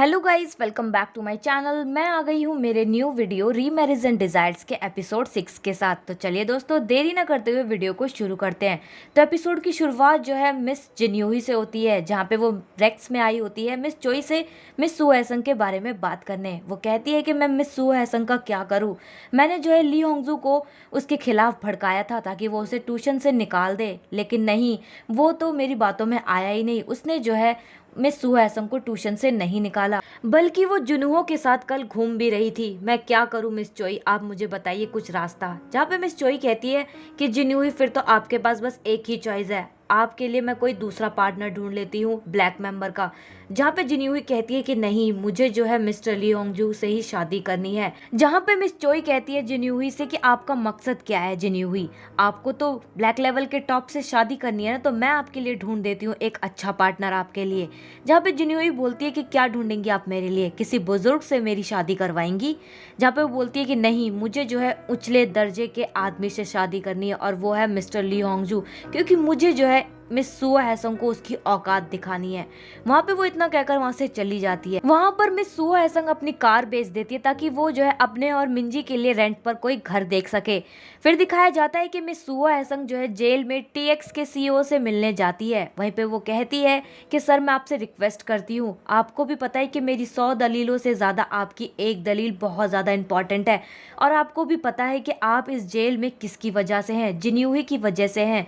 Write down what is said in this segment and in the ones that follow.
Hello guys, welcome back to my channel. मैं आ गई हूँ मेरे new video remarriage and desires के एपिसोड 6 के साथ। तो चलिए दोस्तों, देरी ना करते हुए वीडियो को शुरू करते हैं। तो एपिसोड की शुरुआत जो है मिस जिन्यूही से होती है, जहाँ पे वो रेक्स में आई होती है मिस चोई से मिस सू हैसंग के बारे में बात करने। वो कहती है कि मैं मिस सू हैसंग का क्या करूँ, मैंने जो है ली होंगजू को उसके खिलाफ भड़काया था ताकि वो उसे ट्यूशन से निकाल दे, लेकिन नहीं, वो तो मेरी बातों में आया ही नहीं। उसने जो है मिस सू हैसंग को ट्यूशन से नहीं निकाला, बल्कि वो जुनहो के साथ कल घूम भी रही थी। मैं क्या करूं मिस चोई, आप मुझे बताइए कुछ रास्ता। जहाँ पे मिस चोई कहती है कि जिन्होई, फिर तो आपके पास बस एक ही चॉइस है, आपके लिए मैं कोई दूसरा पार्टनर ढूंढ लेती हूँ ब्लैक मेंबर का। जहाँ पे जिन्होई कहती है कि नहीं, मुझे जो है मिस्टर ली होंगजू से ही शादी करनी है। जहाँ पे मिस चोई कहती है जिन्होई से कि आपका मकसद क्या है जिन्होई, आपको तो ब्लैक लेवल के टॉप से शादी करनी है ना, तो मैं आपके लिए ढूंढ देती हूँ एक अच्छा पार्टनर आपके लिए। जहाँ पे जिन्होई बोलती है कि क्या ढूंढेंगी आप मेरे लिए, किसी बुजुर्ग से मेरी शादी करवाएंगी। जहाँ पे वो बोलती है कि नहीं, मुझे जो है उछले दर्जे के आदमी से शादी करनी है, और वो है मिस्टर ली होंगजू, क्योंकि मुझे जो है मिस सू हैसंग को उसकी औकात दिखानी है। वहाँ पे वो इतना कहकर वहाँ से चली जाती है। वहाँ पर मिस सू हैसंग अपनी कार बेच देती है ताकि वो जो है अपने और मिंजी के लिए रेंट पर कोई घर देख सके। फिर दिखाया जाता है कि मिस सू हैसंग जो है जेल में टीएक्स के सीईओ से मिलने जाती है। वहीं पे वो कहती है कि सर, मैं आपसे रिक्वेस्ट करती हूँ, आपको भी पता है कि मेरी 100 दलीलों से ज़्यादा आपकी एक दलील बहुत ज़्यादा इंपॉर्टेंट है, और आपको भी पता है कि आप इस जेल में किसकी वजह से हैं, जिन्होई की वजह से हैं।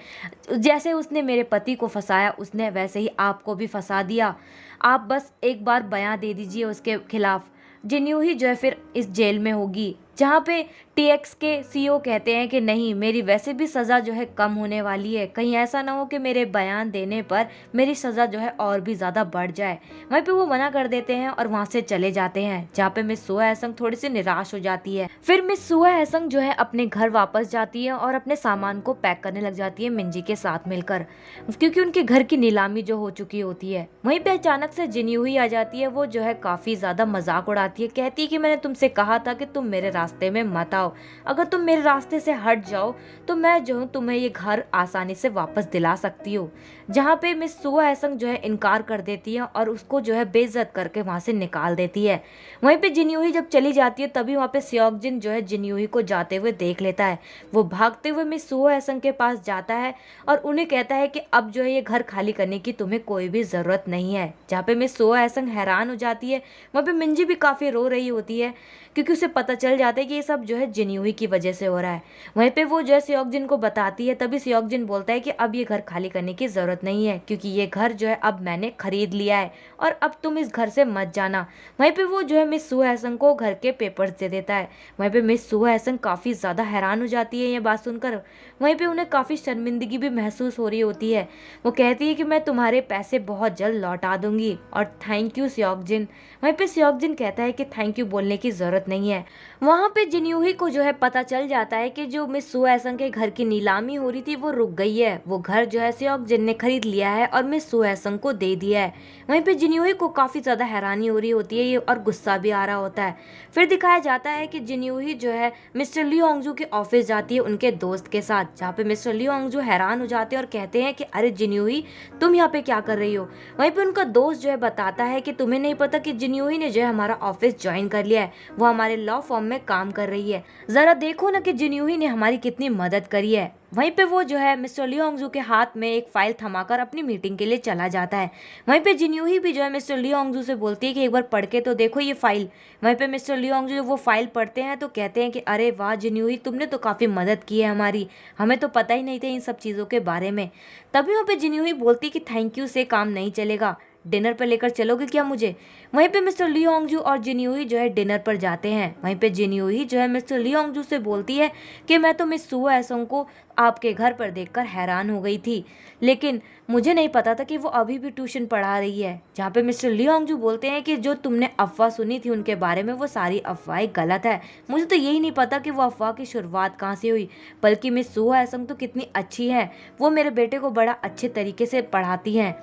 जैसे उसने मेरे पति को फंसाया, उसने वैसे ही आपको भी फंसा दिया। आप बस एक बार बयां दे दीजिए उसके खिलाफ, जिन्होई जो है फिर इस जेल में होगी। जहाँ पे टीएक्स के सीईओ कहते हैं कि नहीं, मेरी वैसे भी सज़ा जो है कम होने वाली है, कहीं ऐसा ना हो कि मेरे बयान देने पर मेरी सज़ा जो है और भी ज़्यादा बढ़ जाए। वहीं पे वो मना कर देते हैं और वहाँ से चले जाते हैं। जहाँ पे मिस सू हैसंग थोड़ी सी निराश हो जाती है। फिर मिस सू हैसंग जो है अपने घर वापस जाती है और अपने सामान को पैक करने लग जाती है मिंजी के साथ मिलकर, क्योंकि उनके घर की नीलामी जो हो चुकी होती है। वहीं पे अचानक से जिन्होई आ जाती है। वो जो है काफ़ी ज़्यादा मजाक उड़ाती है, कहती है कि मैंने तुमसे कहा था कि तुम मेरे रास्ते में मत आओ, अगर तुम मेरे रास्ते से हट जाओ तो मैं जो हूँ तुम्हें ये घर आसानी से वापस दिला सकती हूँ। जहाँ पे मिस सू हैसंग जो है इनकार कर देती है और उसको जो है बेइज्जत करके वहाँ से निकाल देती है। वहीं पे जिन्होई जब चली जाती है, तभी वहाँ पे सियोकजिन जो है जिन्होई को जाते हुए देख लेता है। वो भागते हुए मिस सू हैसंग के पास जाता है और उन्हें कहता है कि अब जो है ये घर खाली करने की तुम्हें कोई भी ज़रूरत नहीं है। जहाँ पे मिस सू हैसंग हैरान हो जाती है। वहाँ पे मिंजी भी काफ़ी रो रही होती है, क्योंकि उसे पता चल जाता है कि ये सब जो है जिन्होई की वजह से हो रहा है। वहीं पे वो जो है सियोकजिन को बताती है, तभी सियोकजिन बोलता है कि अब ये घर खाली करने की ज़रूरत नहीं है, क्योंकि ये घर जो है अब मैंने खरीद लिया है और अब तुम इस घर से मत जाना। वहीं पे वो जो है मिस सू हैसंग को घर के पेपर्स दे देता है। वहीं पे मिस सू हैसंग काफ़ी ज़्यादा हैरान हो जाती है ये बात सुनकर। वहीं पे उन्हें काफ़ी शर्मिंदगी भी महसूस हो रही होती है। वो कहती है कि मैं तुम्हारे पैसे बहुत जल्द लौटा दूंगी और थैंक यू सियोकजिन। वहीं पे सियोकजिन कहता है कि थैंक यू बोलने की ज़रूरत नहीं है। वहाँ पे जिन्होई को जो है पता चल जाता है कि जो मिस सू हैसंग के घर की नीलामी हो रही थी वो रुक गई है। वो घर जो है सियोकजिन ने खरीद लिया है और मिस सू हैसंग को दे दिया है। वहीं पे जिन्होई को काफ़ी ज़्यादा हैरानी हो रही होती है ये, और गुस्सा भी आ रहा होता है। फिर दिखाया जाता है कि जिन्होई जो है मिस्टर ली होंगजू के ऑफिस जाती है उनके दोस्त के साथ। जहाँ पे मिस्टर ली होंगजू हैरान हो जाते हैं और कहते हैं कि अरे जिन्होई, तुम यहाँ पे क्या कर रही हो। वहीं पे उनका दोस्त जो है बताता है कि तुम्हें नहीं पता कि जिन्होई ने जो है हमारा ऑफिस ज्वाइन कर लिया है, वो हमारे लॉ फॉर्म में काम कर रही है। जरा देखो ना कि जिन्होई ने हमारी कितनी मदद करी है। वहीं पे वो जो है मिस्टर ली होंगजू के हाथ में एक फाइल थमाकर अपनी मीटिंग के लिए चला जाता है। वहीं पे जिन्होई भी जो है मिस्टर ली होंगजू से बोलती है कि एक बार पढ़ के तो देखो ये फाइल। वहीं पे मिस्टर ली होंगजू वो फाइल पढ़ते हैं तो कहते हैं कि अरे वाह जिन्होई, तुमने तो काफ़ी मदद की है हमारी, हमें तो पता ही नहीं था इन सब चीज़ों के बारे में। तभी वहाँ पे जिन्होई बोलती है कि थैंक यू से काम नहीं चलेगा, डिनर पर लेकर चलोगे क्या मुझे। वहीं पे मिस्टर ली होंगजू और जिन्होई जो है डिनर पर जाते हैं। वहीं पे जिन्होई जो है मिस्टर ली होंगजू से बोलती है कि मैं तो मिस सू हैसंग को आपके घर पर देखकर हैरान हो गई थी, लेकिन मुझे नहीं पता था कि वो अभी भी ट्यूशन पढ़ा रही है। जहाँ पे मिस्टर ली होंगजू बोलते हैं कि जो तुमने अफवाह सुनी थी उनके बारे में, वो सारी अफवाहें गलत है। मुझे तो यही नहीं पता कि वो अफवाह की शुरुआत कहाँ से हुई, बल्कि मिस सू हैसंग तो कितनी अच्छी है, वो मेरे बेटे को बड़ा अच्छे तरीके से पढ़ाती हैं।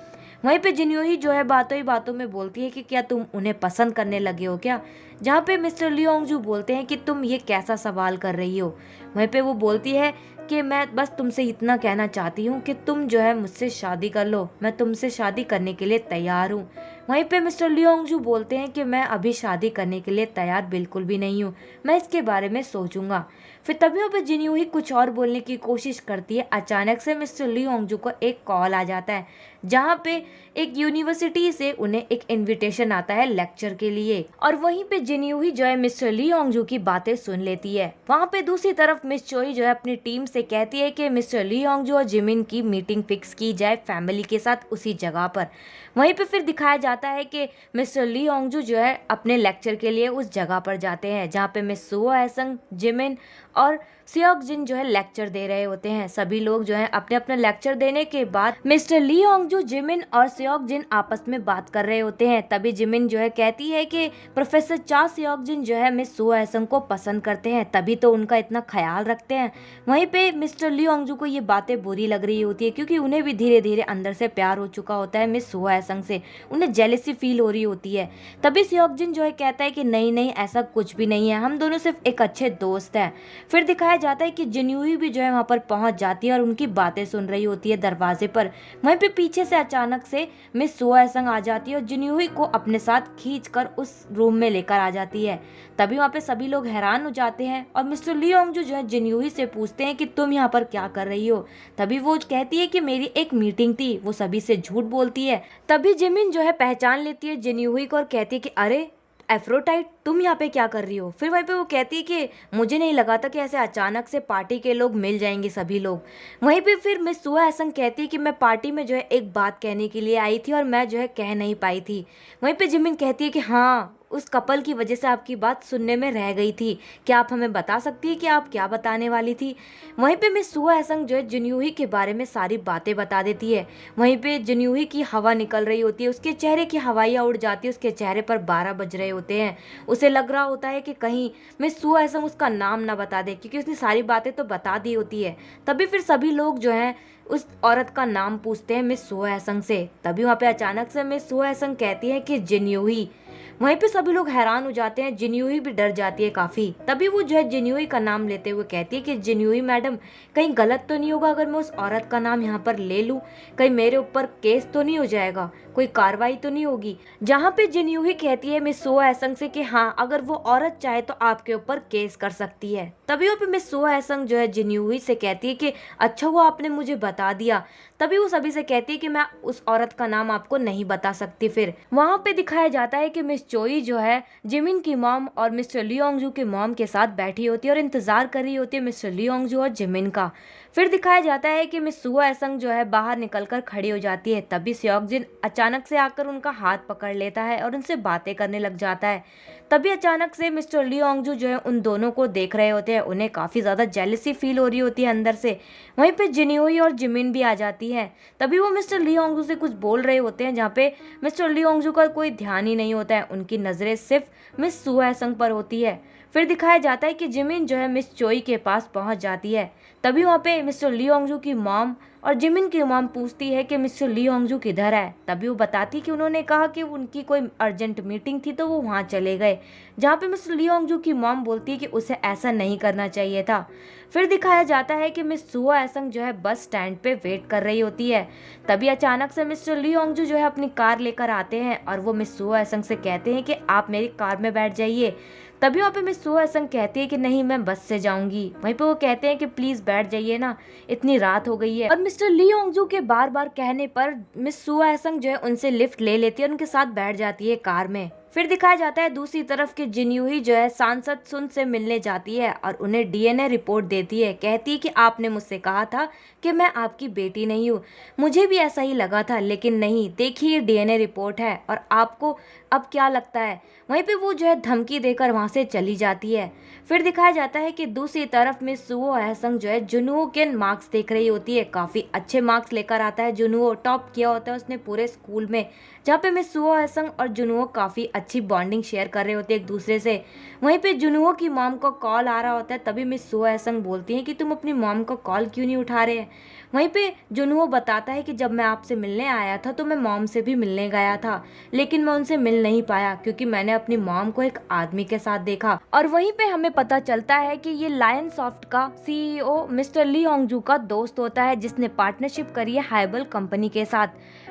वहीं पे जिन्होई जो है बातों ही बातों में बोलती है कि क्या तुम उन्हें पसंद करने लगे हो क्या। जहाँ पे मिस्टर ली होंगजू बोलते हैं कि तुम ये कैसा सवाल कर रही हो। वहीं पे वो बोलती है कि मैं बस तुमसे इतना कहना चाहती हूँ कि तुम जो है मुझसे शादी कर लो, मैं तुमसे शादी करने के लिए तैयार हूँ। वहीं पे मिस्टर लियोंगजू बोलते हैं कि मैं अभी शादी करने के लिए तैयार बिल्कुल भी नहीं हूँ, मैं इसके बारे में सोचूंगा। फिर तभी वहाँ पे जिन्यूही कुछ और बोलने की कोशिश करती है। अचानक से मिस्टर लियोंगजू को एक कॉल आ जाता है, जहाँ पे एक यूनिवर्सिटी से उन्हें एक इनविटेशन आता है लेक्चर के लिए। और वहीं पे जिन्यूही जो है मिस्टर लियोंगजू की बातें सुन लेती है। वहाँ पे दूसरी तरफ मिस चोई जो है अपनी टीम से कहती है कि मिस्टर लियोंगजू और जिमिन की मीटिंग फिक्स की जाए फैमिली के साथ उसी जगह पर। वहीं पे फिर दिखाया जाता है कि मिस्टर लियोंगजू जो है अपने लेक्चर के लिए उस जगह पर जाते हैं, जहाँ पे मिस सुओ एसंग, जिमिन और सियोक जिन जो है लेक्चर दे रहे होते हैं। सभी लोग जो है अपने अपने लेक्चर देने के बाद मिस्टर लियोंगजू, जिमिन और सियोक जिन आपस में बात कर रहे होते हैं। तभी जिमिन जो है कहती है कि प्रोफेसर चा सियोक जिन जो है मिस सुओ एसंग को पसंद करते हैं, तभी तो उनका इतना ख्याल रखते हैं। वहीं पे मिस्टर लियोंगजू को ये बातें बुरी लग रही होती है, क्योंकि उन्हें भी धीरे धीरे अंदर से प्यार हो चुका होता है मिस सुओ एसंग से, उन्हें जेलसी फील हो रही होती है। तभी सियोक जिन जो है कहता है कि नहीं नहीं, ऐसा कुछ भी नहीं है, हम दोनों सिर्फ एक अच्छे दोस्त हैं। फिर दिखाया जाता है कि जिन्यूही भी जो है वहाँ पर पहुंच जाती है और उनकी बातें सुन रही होती है दरवाजे पर। वहीं पे पीछे से अचानक से मिस सुओ एसंग आ जाती है और जिन्यूही को अपने साथ खींचकर उस रूम में लेकर आ जाती है। तभी वहाँ पे सभी लोग हैरान हो जाते हैं और मिस्टर लियोंगजू जो है जिन्यूही से पूछते हैं कि तुम यहाँ पर क्या कर रही हो। तभी वो कहती है कि मेरी एक मीटिंग थी, वो सभी से झूठ बोलती है। तभी जिमिन जो है पहचान लेती है जिन्यूही को और कहती है कि अरे एफ्रोटाइट, तुम यहाँ पे क्या कर रही हो। फिर वहीं पे वो कहती है कि मुझे नहीं लगा था कि ऐसे अचानक से पार्टी के लोग मिल जाएंगे सभी लोग। वहीं पे फिर मिस सुआ एसंग कहती है कि मैं पार्टी में जो है एक बात कहने के लिए आई थी और मैं जो है कह नहीं पाई थी। वहीं पे जिमिन कहती है कि हाँ, उस कपल की वजह से आपकी बात सुनने में रह गई थी, क्या आप हमें बता सकती है कि आप क्या बताने वाली थी। वहीं पे मिस सुआ एसंग जो है जिन्यूही के बारे में सारी बातें बता देती है। वहीं पे जिन्यूही की हवा निकल रही होती है, उसके चेहरे की हवाइयाँ उड़ जाती है, उसके चेहरे पर 12 बज रहे होते हैं। उसे लग रहा होता है कि कहीं मिस सुआ एसंग उसका नाम ना बता दे, क्योंकि उसने सारी बातें तो बता दी होती है। तभी फिर सभी लोग जो हैं उस औरत का नाम पूछते हैं मिस सुआ एसंग से। तभी वहाँ पे अचानक से मिस सुआ एसंग कहती है कि जिन्यूही। वहीं पे सभी लोग हैरान हो जाते हैं, जिन्यूही भी डर जाती है काफ़ी। तभी वो जो है जिन्यूही का नाम लेते हुए कहती है कि जिन्यूही मैडम, कहीं गलत तो नहीं होगा अगर मैं उस औरत का नाम यहाँ पर ले लूँ, कहीं मेरे ऊपर केस तो नहीं हो जाएगा, कोई कार्रवाई तो नहीं होगी। जहाँ पे जिन्यूही कहती है मिस सुआ एसंग से कि हाँ, अगर वो औरत चाहे तो आपके ऊपर केस कर सकती है। तभी वहाँ पे मिस सुआ एसंग जो है जिन्यूही से कहती है कि अच्छा हुआ आपने मुझे बता दिया। तभी वो सभी से कहती है कि मैं उस औरत का नाम आपको नहीं बता सकती। फिर वहाँ पे दिखाया जाता है कि मिस चोई जो है जिमिन की मॉम और मिस्टर लियोंगजू के मॉम के साथ बैठी होती है और इंतजार कर रही होती है मिस्टर लियोंगजू और जिमिन का। फिर दिखाया जाता है कि मिस सुआ एसंग जो है बाहर निकलकर खड़ी हो जाती है। तभी सियोक जिन अचानक से आकर उनका हाथ पकड़ लेता है और उनसे बातें करने लग जाता है। तभी अचानक से मिस्टर लियोंगजू जो है उन दोनों को देख रहे होते हैं, उन्हें काफ़ी ज़्यादा जेलसी फील हो रही होती है अंदर से। वहीं पे जिन्यूही और जिमिन भी आ जाती है। तभी वो मिस्टर लियोंगजू से कुछ बोल रहे होते हैं, जहाँ पे मिस्टर लियोंगजू का कोई ध्यान ही नहीं होता है, उनकी नज़रें सिर्फ मिस सुआ एसंग पर होती है। फिर दिखाया जाता है कि जिमिन जो है मिस चोई के पास पहुंच जाती है। तभी वहाँ पे मिस्टर लियोंगजू की मॉम और जिमिन की मॉम पूछती है कि मिस्टर लियोंगजू किधर है। तभी वो बताती कि उन्होंने कहा कि उनकी कोई अर्जेंट मीटिंग थी तो वो वहाँ चले गए। जहाँ पे मिस्टर लियोंगजू की मॉम बोलती है कि उसे ऐसा नहीं करना चाहिए था। फिर दिखाया जाता है कि मिस सुआ एसंग जो है बस स्टैंड पे वेट कर रही होती है। तभी अचानक से मिस्टर लियोंगजू जो है अपनी कार लेकर आते हैं और वो मिस सुआ एसंग से कहते हैं कि आप मेरी कार में बैठ जाइए। तभी वहाँ पे मिस सुआ एसंग कहती है कि नहीं, मैं बस से जाऊंगी। वहीं पे वो कहते हैं कि प्लीज बैठ जाइए ना, इतनी रात हो गई है। और मिस्टर लियोंगजू के बार बार कहने पर मिस सुआ एसंग जो है उनसे लिफ्ट ले लेती है और उनके साथ बैठ जाती है कार में। फिर दिखाया जाता है दूसरी तरफ कि जिन्यूही जो है सांसद सुन से मिलने जाती है और उन्हें डीएनए रिपोर्ट देती है। कहती है कि आपने मुझसे कहा था कि मैं आपकी बेटी नहीं हूँ, मुझे भी ऐसा ही लगा था, लेकिन नहीं, देखिए डीएनए रिपोर्ट है और आपको अब क्या लगता है। वहीं पे वो जो है धमकी देकर वहाँ से चली जाती है। फिर दिखाया जाता है कि दूसरी तरफ में सुओ एसंग जो है जुनुओ के मार्क्स देख रही होती है। काफ़ी अच्छे मार्क्स लेकर आता है जुनुओ, टॉप किया होता है उसने पूरे स्कूल में। जहाँ पे मिस सुओ एसंग और जुनुओ काफ़ी अच्छी बॉन्डिंग शेयर कर रहे होते हैं एक दूसरे से। वहीं पे जुनुओ की मॉम को कॉल आ रहा होता है। तभी मिस सुओ एसंग बोलती हैं कि तुम अपनी मॉम को कॉल क्यों नहीं उठा रहे हैं। वहीं पे जुनुओ बताता है कि जब मैं आपसे मिलने आया था तो मैं मॉम से भी मिलने गया था, लेकिन मैं उनसे मिल मिल नहीं पाया क्योंकि मैंने अपनी मॉम को एक आदमी के साथ देखा। और वहीं पे हमें पता चलता है कि ये लायन सॉफ्ट का CEO मिस्टर ली होंगजू का दोस्त होता है जिसने पार्टनरशिप करी है हाइबल कंपनी के साथ।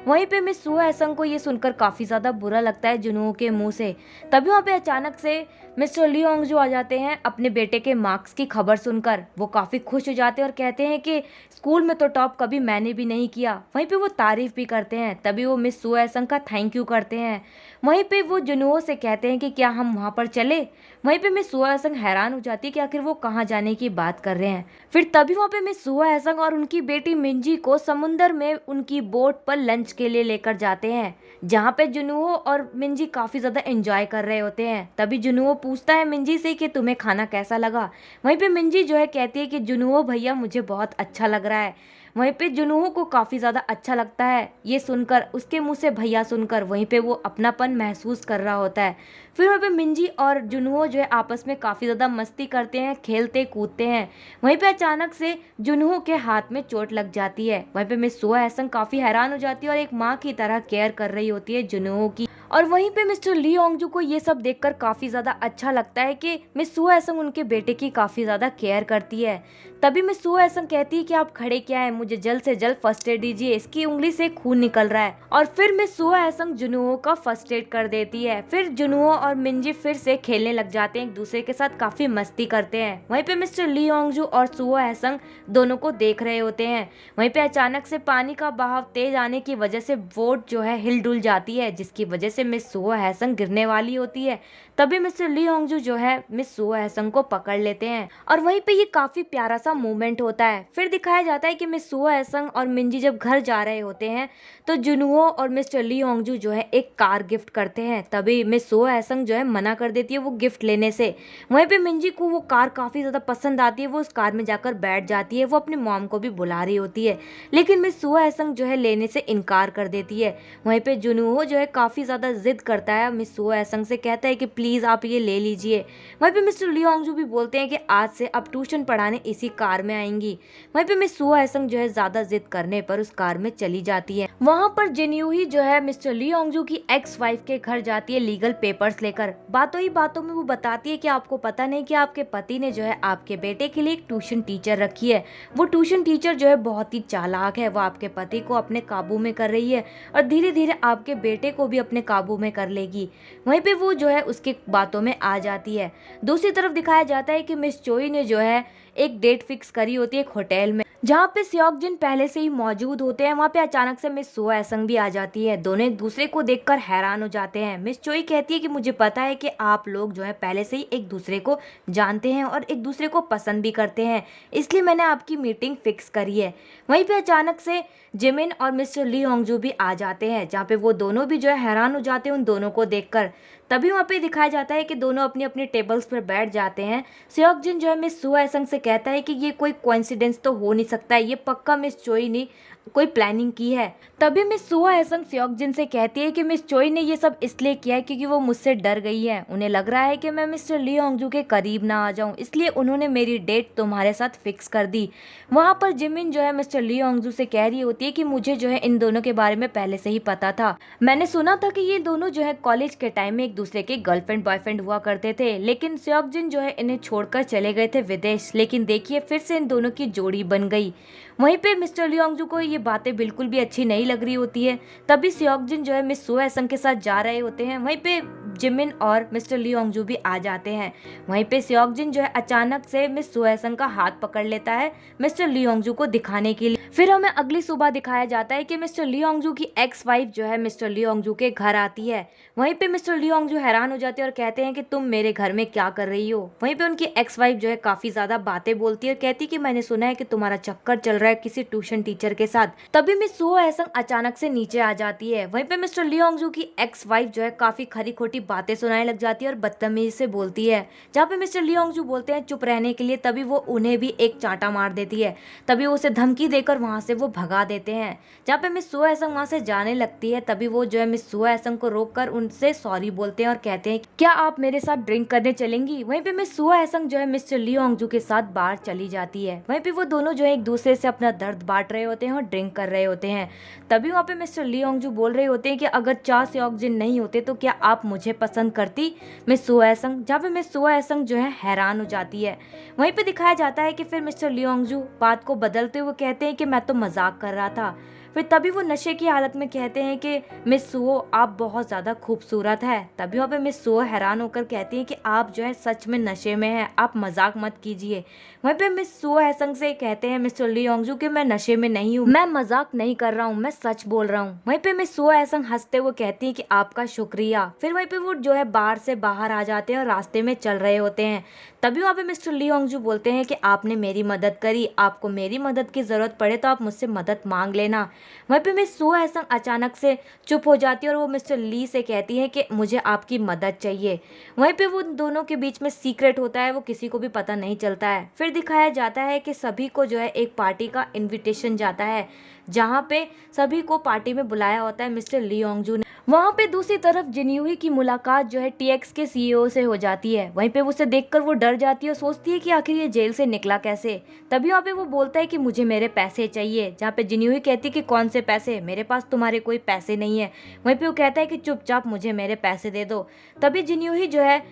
वहीं पे मिस सुआ एसंग को ये सुनकर काफी ज्यादा बुरा लगता है जुनहो के मुंह से। तभी वहाँ पे अचानक से मिस्टर ली होंगजू आ जाते हैं अपने बेटे के मार्क्स की खबर सुनकर। वो काफी खुश हो जाते हैं और कहते हैं कि स्कूल में तो टॉप कभी मैंने भी नहीं किया। वहीं पे वो तारीफ भी करते हैं। तभी वो मिस सुआ एसंग का थैंक यू करते हैं। वहीं पे वो जुनहो से कहते हैं कि क्या हम वहाँ पर चले। वहीं पे मिस सुआ एसंग हैरान हो जाती है कि आखिर वो कहाँ जाने की बात कर रहे हैं। फिर तभी वहाँ पे मिस सुआ एसंग और उनकी बेटी मिंजी को समुंदर में उनकी बोट पर लंच के लिए लेकर जाते हैं, जहाँ पे जुनहो और मिंजी काफी ज्यादा एंजॉय कर रहे होते हैं। तभी जुनहो पूछता है मिंजी से कि तुम्हें खाना कैसा लगा। वहीं पे मिंजी जो है कहती है कि जुनहो भैया मुझे बहुत अच्छा लग रहा है। वहीं पे जुनहो को काफी ज्यादा अच्छा लगता है ये सुनकर, उसके मुंह से भैया सुनकर। वहीं पे वो अपनापन महसूस कर रहा होता है। फिर वहीं पे मिंजी और जुनहो जो है आपस में काफी ज्यादा मस्ती करते हैं, खेलते कूदते हैं। वहीं पे अचानक से जुनहो के हाथ में चोट लग जाती है। वहीं पे मिस सुआ एसंग काफी हैरान हो जाती है और एक माँ की तरह केयर कर रही होती है जुनहो की। और वहीं पे मिस्टर ली होंगजू को ये सब देखकर काफी ज्यादा अच्छा लगता है कि मिस सुआ एसंग उनके बेटे की काफी ज्यादा केयर करती है। तभी मिस सुआ एसंग कहती है कि आप खड़े क्या है, मुझे जल्द से जल्द फर्स्ट एड दीजिए, इसकी उंगली से खून निकल रहा है। और फिर मिस सुआ एसंग जुनहो का फर्स्ट एड कर देती है। फिर जुनहो और मिंजी फिर से खेलने लग जाते हैं, एक दूसरे के साथ काफी मस्ती करते हैं। वहीं पे मिस्टर ली होंगजू और सुआ एसंग दोनों को देख रहे होते हैं। वहीं पे अचानक से पानी का बहाव तेज आने की वजह से बोट जो है हिल डुल जाती है, जिसकी वजह से मिस सुआ एसंग गिरने वाली होती है। तभी मिस्टर ली होंगजू जो है मिस सुआ एसंग को पकड़ लेते हैं और वहीं पे ये काफी प्यारा सा मूवमेंट होता है। फिर दिखाया जाता है कि मिस सुआ एसंग और मिंजी जब घर जा रहे होते हैं तो जुनहो और मिस्टर ली होंगजू जो है एक कार गिफ्ट करते हैं। तभी मिस सुआ एसंग जो है मना कर देती है वो गिफ्ट लेने से। वहीं पे मिंजी को वो कार काफी ज्यादा पसंद आती है, वो उस कार में जाकर बैठ जाती है। वो अपनी मॉम को भी बुला रही होती है, लेकिन मिस सुआ एसंग जो है लेने से इनकार कर देती है। वहीं पे जुनहो जो है काफी ज्यादा जिद करता है, मिस सुआ एसंग से कहता है कि प्लीज आप ये ले लीजिए। वहीं पे मिस्टर ली होंगजू भी बोलते हैं कि आज से आप ट्यूशन पढ़ाने इसी कार में आएंगी। वहीं पे मिस सुआ एसंग जो है ज्यादा जिद करने पर उस कार में चली जाती है। वहां पर जिन्यूही जो है मिस्टर ली होंगजू की एक्स वाइफ के घर जाती है लीगल पेपर्स लेकर। बातों ही बातों में वो बताती है कि आपको पता नहीं कि आपके पति ने जो है आपके बेटे के लिए एक ट्यूशन टीचर रखी है। वो ट्यूशन टीचर जो है बहुत ही चालाक है, वो आपके पति को अपने काबू में कर रही है और धीरे धीरे आपके बेटे को भी अपने काबू में कर लेगी। वहीं पे वो जो है उसकी बातों में आ जाती है। दूसरी तरफ दिखाया जाता है कि मिस चोई ने जो है एक डेट फिक्स करी होती है एक होटल में, जहाँ पे सियोक जिन पहले से ही मौजूद होते हैं। वहाँ पे अचानक से मिस सुआ एसंग भी आ जाती है। दोनों एक दूसरे को देखकर हैरान हो जाते हैं। मिस चोई कहती है कि मुझे पता है कि आप लोग जो है पहले से ही एक दूसरे को जानते हैं और एक दूसरे को पसंद भी करते हैं, इसलिए मैंने आपकी मीटिंग फिक्स करी है। वहीं पे अचानक से जिमिन और मिस्टर ली होंगजू भी आ जाते हैं, जहाँ पे वो दोनों भी जो है हैरान हो जाते हैं उन दोनों को देखकर। तभी वहाँ पे दिखाया जाता है कि दोनों अपनी अपनी टेबल्स पर बैठ जाते हैं। सियोक जिन जो है मिस सुआ एसंग से कहता है कि ये कोई कोइंसिडेंस तो हो नहीं सकता है, ये पक्का मिस चोई ने कोई प्लानिंग की है। तभी मिस सुआ एसंग सियोक जिन से कहती है कि मिस चोई ने ये सब इसलिए किया है क्योंकि वो मुझसे डर गई है। उन्हें लग रहा है कि मैं मिस्टर ली होंगजू के करीब ना आ जाऊं, इसलिए उन्होंने मेरी डेट तुम्हारे साथ फिक्स कर दी। वहाँ पर जिमिन जो है मिस्टर ली होंगजू से कह रही होती है कि मुझे जो है इन दोनों के बारे में पहले से ही पता था। मैंने सुना था कि ये दोनों जो है कॉलेज के टाइम में एक दूसरे के गर्लफ्रेंड बॉयफ्रेंड हुआ करते थे, लेकिन सियोक जिन जो है इन्हें छोड़कर चले गए थे विदेश। लेकिन देखिए फिर से इन दोनों की जोड़ी बन गई। वहीं पे मिस्टर ली होंगजू को ये बातें बिल्कुल भी अच्छी नहीं लग रही होती है। तभी सियोक जिन जो है मिस सुआ एसंग के साथ जा रहे होते हैं। वहीं पे जिमिन और मिस्टर ली होंगजू भी आ जाते हैं। वहीं पे सियोक जिन जो है अचानक से मिस सुआ एसंग का हाथ पकड़ लेता है मिस्टर ली होंगजू को दिखाने के लिए। फिर हमें अगली सुबह दिखाया जाता है कि मिस्टर ली होंगजू की एक्स वाइफ जो है मिस्टर ली होंगजू के घर आती है। वहीं पे मिस्टर ली होंगजू हैरान हो जाते हैं और कहते हैं कि तुम मेरे घर में क्या कर रही हो। वहीं पे उनकी एक्स वाइफ जो है काफी ज्यादा बातें बोलती है और कहती है कि मैंने सुना है कि तुम्हारा चक्कर चल रहा है किसी ट्यूशन टीचर के साथ। तभी मिस सुआ एसंग अचानक से नीचे आ जाती है। वहीं पे मिस्टर ली होंगजू की एक्स वाइफ जो है काफी खरी खोटी बातें सुनाने लग जाती है और बदतमीजी से बोलती है, जहाँ पे मिस्टर ली होंगजू बोलते हैं चुप रहने के लिए। तभी वो उन्हें भी एक चांटा मार देती है। तभी वो उसे धमकी देकर वहां से वो भगा देते हैं। जहाँ पे मिस सुआ एसंग वहां से जाने लगती है, तभी वो जो है मिस सुआ एसंग को रोककर उनसे सॉरी बोलते हैं और कहते हैं क्या आप मेरे साथ ड्रिंक करने चलेंगी। वहीं पे मिस सुआ एसंग जो है मिस्टर ली होंगजू के साथ बाहर चली जाती है। वहीं पे वो दोनों जो है एक दूसरे से अपना दर्द बांट रहे होते हैं और ड्रिंक कर रहे होते हैं। तभी वहाँ पे मिस्टर ली होंगजू बोल रहे होते हैं कि अगर चा सेओक जिन नहीं होते तो क्या आप मुझे पसंद करती मिस सो एसंग, जहाँ पे मिस सो एसंग जो है हैरान हो जाती है। वहीं पे दिखाया जाता है कि फिर मिस्टर ली होंगजू बात को बदलते हुए कहते हैं कि मैं तो मजाक कर रहा था। फिर तभी वो नशे की हालत में कहते हैं कि मिस सुओ आप बहुत ज़्यादा खूबसूरत है। तभी वहाँ पे मिस सुओ हैरान होकर कहती हैं कि आप जो है सच में नशे में हैं, आप मजाक मत कीजिए। वहीं पे मिस सुओ हैसंग से कहते हैं मिस्टर ली होंगजू कि मैं नशे में नहीं हूँ, मैं मजाक नहीं कर रहा हूँ, मैं सच बोल रहा हूँ। वहीं पे मिस सुओ हैसंग हंसते हुए कहती है कि आपका शुक्रिया। फिर वहीं पे वो जो है बार से बाहर आ जाते हैं और रास्ते में चल रहे होते हैं। तभी वहाँ पे मिस्टर ली होंगजू बोलते हैं कि आपने मेरी मदद करी, आपको मेरी मदद की ज़रूरत पड़े तो आप मुझसे मदद मांग लेना। वहीं पे मिस सो हैसंग अचानक से चुप हो जाती है और वो मिस्टर ली से कहती है कि मुझे आपकी मदद चाहिए। वहीं पे वो दोनों के बीच में सीक्रेट होता है, वो किसी को भी पता नहीं चलता है। फिर दिखाया जाता है कि सभी को जो है एक पार्टी का इनविटेशन जाता है, जहाँ पे सभी को पार्टी में बुलाया होता है मिस्टर ली होंगजू ने। वहाँ पे दूसरी तरफ जिनयूही की मुलाकात जो है टीएक्स के सीईओ से हो जाती है। वहीं पे उसे देखकर वो डर जाती है और सोचती है कि आखिर ये जेल से निकला कैसे। तभी वहाँ पे वो बोलता है कि मुझे मेरे पैसे चाहिए, जहाँ पे जिनयूही कहती है कि कौन से पैसे, मेरे पास तुम्हारे कोई पैसे नहीं है। वहीं पे वो कहता है कि चुपचाप मुझे मेरे पैसे दे दो। तभी जिनयूही जो है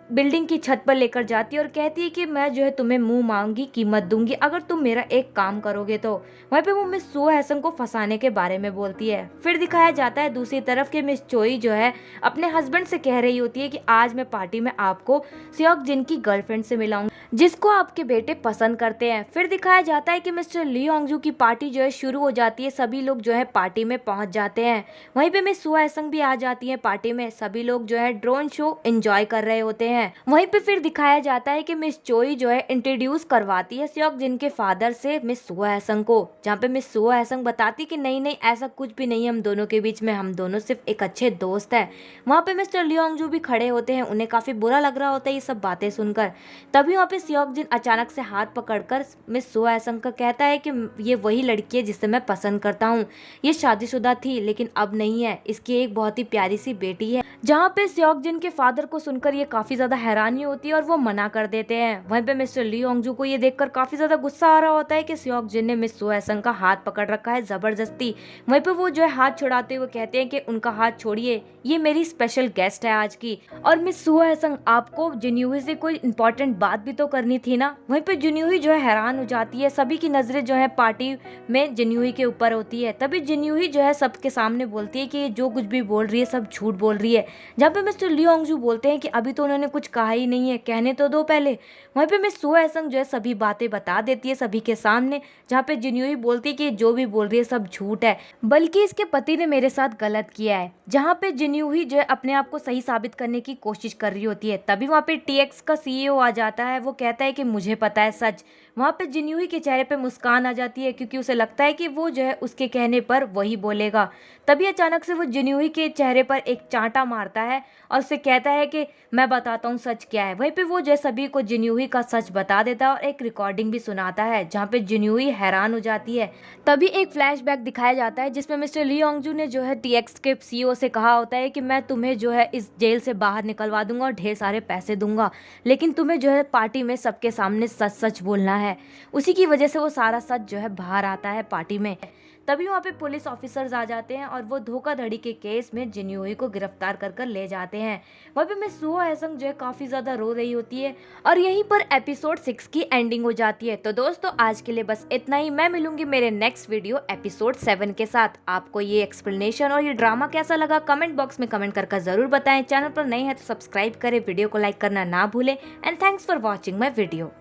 बिल्डिंग की छत पर लेकर जाती है और कहती है कि मैं जो है तुम्हें मुंह मांगी कीमत दूंगी अगर तुम मेरा एक काम करोगे तो। वहीं पे वो मिस सो हैसंग को फंसाने के बारे में बोलती है। फिर दिखाया जाता है दूसरी तरफ कि मिस चोई जो है अपने हस्बैंड से कह रही होती है कि आज मैं पार्टी में आपको सेओक जिन की गर्लफ्रेंड से मिलाऊंगी, जिसको आपके बेटे पसंद करते हैं। फिर दिखाया जाता है कि मिस्टर ली होंगजू की पार्टी जो है शुरू हो जाती है, सभी लोग जो है पार्टी में पहुंच जाते हैं। वहीं पे मिस सो हैसंग भी आ जाती है पार्टी में, सभी लोग जो है ड्रोन शो एंजॉय कर रहे होते हैं। वहीं पे फिर दिखाया जाता है कि मिस चोई जो है इंट्रोड्यूस करवाती है सेओक जिन के फादर से मिस सो हैसंग को, जहाँ पे मिस सो हैसंग बताती कि नहीं नहीं ऐसा कुछ भी नहीं है हम दोनों के बीच में, हम दोनों सिर्फ एक अच्छे दोस्त है। वहाँ पे मिस्टर ली होंगजू भी खड़े होते हैं, उन्हें काफी बुरा लग रहा होता है ये सब बातें सुनकर। तभी वहाँ पे सेओक जिन अचानक से हाथ पकड़कर मिस सो हैसंग का कहता है कि ये वही लड़की है जिसे मैं पसंद करता हूँ, ये शादीशुदा थी लेकिन अब नहीं है, इसकी एक बहुत ही प्यारी सी बेटी है। जहाँ पे सेओक जिन के फादर को सुनकर ये काफी ज्यादा हैरानी होती है और वो मना कर देते हैं। वहीं पे मिस्टर ली होंगजू को ये देखकर काफी ज्यादा गुस्सा आ रहा होता है कि सेओक जिन ने मिस सो हैसंग का हाथ पकड़ रखा है जबरदस्ती। वहीं पे वो जो है हाथ छुड़ाते हुए कहते हैं कि उनका हाथ छोड़िए, ये मेरी स्पेशल गेस्ट है आज की। और मिस सो हैसंग आपको जिनयूही से कोई इंपॉर्टेंट बात भी तो करनी थी ना। वहीं पे जिनयूही जो है हैरान हो जाती है, सभी की नजरें जो है पार्टी में जिनयूही के ऊपर होती है। तभी जिनयूही जो है सबके सामने बोलती है कि ये जो कुछ भी बोल रही है सब झूठ बोल रही है। जहाँ पे मिस्टर ली होंगजू बोलते हैं कि अभी तो उन्होंने कुछ कहा ही नहीं है, कहने तो दो पहले। वहीं पे मिस सो हैसंग जो है सभी बातें बता देती है सभी के सामने, जहाँ पे जिनयूही बोलती है कि जो भी बोल रही है सब झूठ है, बल्कि इसके पति ने मेरे साथ गलत किया है। जहाँ पे जिनयूही जो है अपने आप को सही साबित करने की कोशिश कर रही होती है। तभी वहाँ पे टीएक्स का सीईओ आ जाता है, वो कहता है कि मुझे पता है सच। वहाँ पे जिनयूही के चेहरे पे मुस्कान आ जाती है क्योंकि उसे लगता है कि वो जो है उसके कहने पर वही बोलेगा। तभी अचानक से वो जिनयूही के चेहरे पर एक चांटा मारता है और उसे कहता है कि मैं बताता हूँ सच क्या है। वहीं पे वो जो है सभी को जिनयूही का सच बता देता है और एक रिकॉर्डिंग भी सुनाता है, जहाँ पे जिनयूही हैरान हो जाती है। तभी एक फ्लैशबैक दिखाया जाता है जिसमें मिस्टर ली होंगजू ने जो है टीएक्स के सीईओ से कहा होता है कि मैं तुम्हें जो है इस जेल से बाहर निकलवा दूंगा और ढेर सारे पैसे दूंगा, लेकिन तुम्हें जो है पार्टी में सबके सामने सच सच बोलना है। उसी की वजह से वो सारा सच जो है बाहर आता है पार्टी में। तभी वहाँ पे पुलिस ऑफिसर्स आ जाते हैं और वो धोखाधड़ी के केस में जिनयूही को गिरफ्तार कर ले जाते हैं। वहाँ पे मिस सो हैसंग जो है काफ़ी ज़्यादा रो रही होती है और यहीं पर एपिसोड 6 की एंडिंग हो जाती है। तो दोस्तों आज के लिए बस इतना ही, मैं मिलूंगी मेरे नेक्स्ट वीडियो एपिसोड 7 के साथ। आपको ये एक्सप्लेनेशन और ये ड्रामा कैसा लगा कमेंट बॉक्स में कमेंट करके ज़रूर बताएं। चैनल पर नए हैं तो सब्सक्राइब करें, वीडियो को लाइक करना ना भूलें and thanks for watching my video.